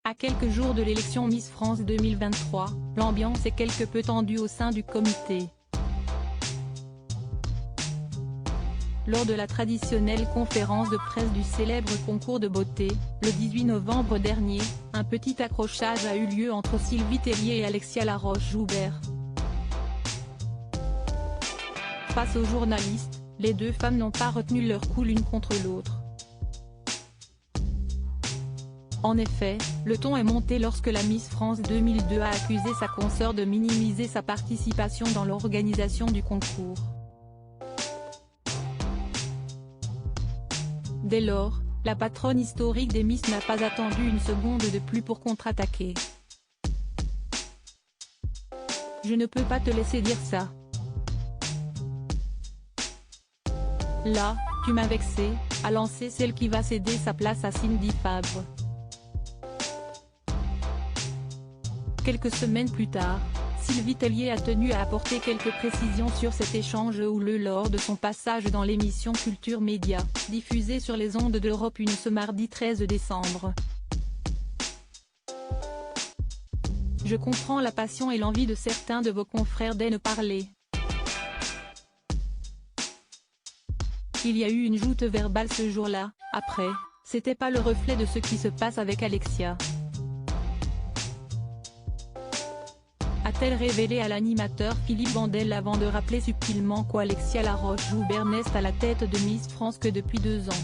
À quelques jours de l'élection Miss France 2023, l'ambiance est quelque peu tendue au sein du comité. Lors de la traditionnelle conférence de presse du célèbre concours de beauté, le 18 novembre dernier, un petit accrochage a eu lieu entre Sylvie Tellier et Alexia Laroche-Joubert. Face aux journalistes, les deux femmes n'ont pas retenu leur coup l'une contre l'autre. En effet, le ton est monté lorsque la Miss France 2002 a accusé sa consoeur de minimiser sa participation dans l'organisation du concours. Dès lors, la patronne historique des Miss n'a pas attendu une seconde de plus pour contre-attaquer. « Je ne peux pas te laisser dire ça. Là, tu m'as vexé », a lancé celle qui va céder sa place à Cindy Fabre. Quelques semaines plus tard, Sylvie Tellier a tenu à apporter quelques précisions sur cet échange lors de son passage dans l'émission Culture Média, diffusée sur les ondes d'Europe 1 ce mardi 13 décembre. Je comprends la passion et l'envie de certains de vos confrères d'en parler. Il y a eu une joute verbale ce jour-là, après, c'était pas le reflet de ce qui se passe avec Alexia. A-t-elle révélé à l'animateur Philippe Vandel avant de rappeler subtilement qu'Alexia Laroche-Joubert n'est à la tête de Miss France que depuis 2 ans.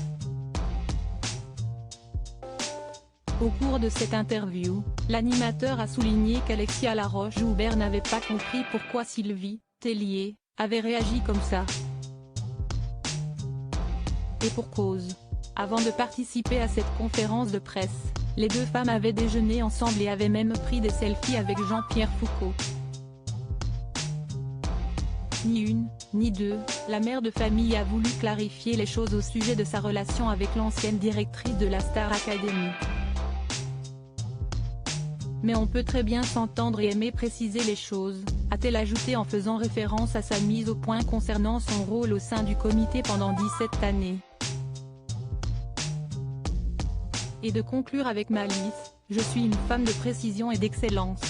Au cours de cette interview, l'animateur a souligné qu'Alexia Laroche-Joubert n'avait pas compris pourquoi Sylvie Tellier avait réagi comme ça. Et pour cause. Avant de participer à cette conférence de presse, les deux femmes avaient déjeuné ensemble et avaient même pris des selfies avec Jean-Pierre Foucault. Ni une, ni deux, la mère de famille a voulu clarifier les choses au sujet de sa relation avec l'ancienne directrice de la Star Academy. Mais on peut très bien s'entendre et aimer préciser les choses, a-t-elle ajouté en faisant référence à sa mise au point concernant son rôle au sein du comité pendant 17 années. Et de conclure avec malice, je suis une femme de précision et d'excellence.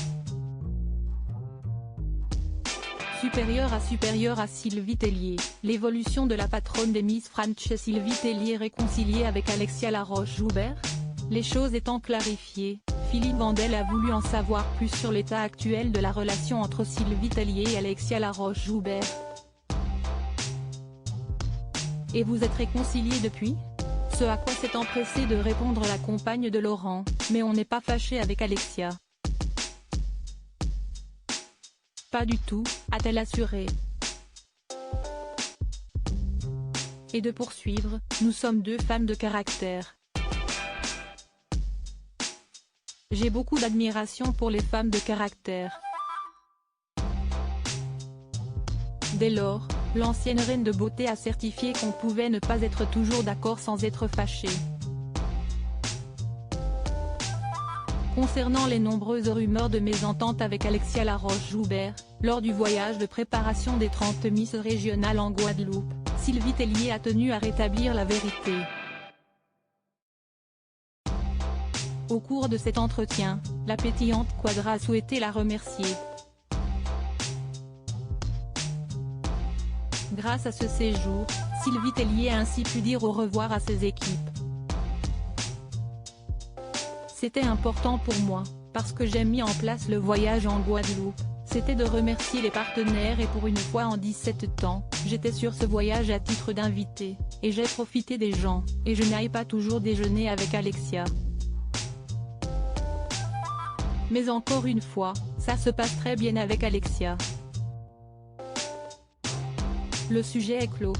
Supérieure à Sylvie Tellier, l'évolution de la patronne des Miss France Sylvie Tellier réconciliée avec Alexia Laroche-Joubert. Les choses étant clarifiées, Philippe Vandel a voulu en savoir plus sur l'état actuel de la relation entre Sylvie Tellier et Alexia Laroche-Joubert. Et vous êtes réconciliés depuis ? Ce à quoi s'est empressée de répondre la compagne de Laurent, mais on n'est pas fâché avec Alexia. Pas du tout, a-t-elle assuré. Et de poursuivre, nous sommes deux femmes de caractère. J'ai beaucoup d'admiration pour les femmes de caractère. Dès lors, l'ancienne reine de beauté a certifié qu'on pouvait ne pas être toujours d'accord sans être fâché. Concernant les nombreuses rumeurs de mésentente avec Alexia Laroche-Joubert, lors du voyage de préparation des 30 Miss régionales en Guadeloupe, Sylvie Tellier a tenu à rétablir la vérité. Au cours de cet entretien, la pétillante Quadra a souhaité la remercier. Grâce à ce séjour, Sylvie Tellier a ainsi pu dire au revoir à ses équipes. C'était important pour moi, parce que j'ai mis en place le voyage en Guadeloupe, c'était de remercier les partenaires et pour une fois en 17 ans, j'étais sur ce voyage à titre d'invité, et j'ai profité des gens, et je n'aille pas toujours déjeuner avec Alexia. Mais encore une fois, ça se passe très bien avec Alexia. Le sujet est clos.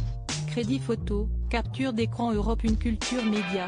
Crédit photo, capture d'écran Europe 1 Culture Média.